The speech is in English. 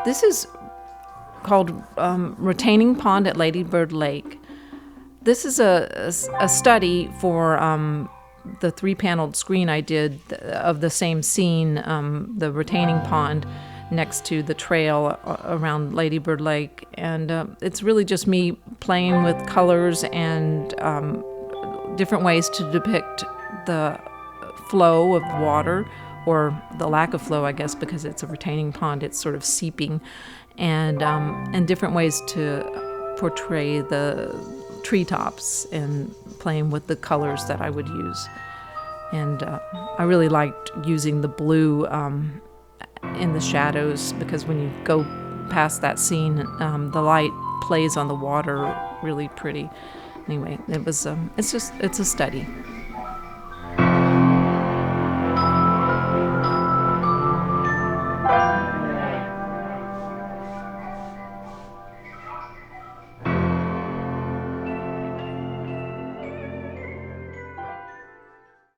This is called Retaining Pond at Lady Bird Lake. This is a study for the 3-paneled screen I did of the same scene, the retaining pond next to the trail around Lady Bird Lake. And it's really just me playing with colors and different ways to depict the flow of water, or the lack of flow, I guess, because it's a retaining pond. It's sort of seeping, and different ways to portray the treetops and playing with the colors that I would use. And I really liked using the blue in the shadows, because when you go past that scene, the light plays on the water really pretty. Anyway, it's a study.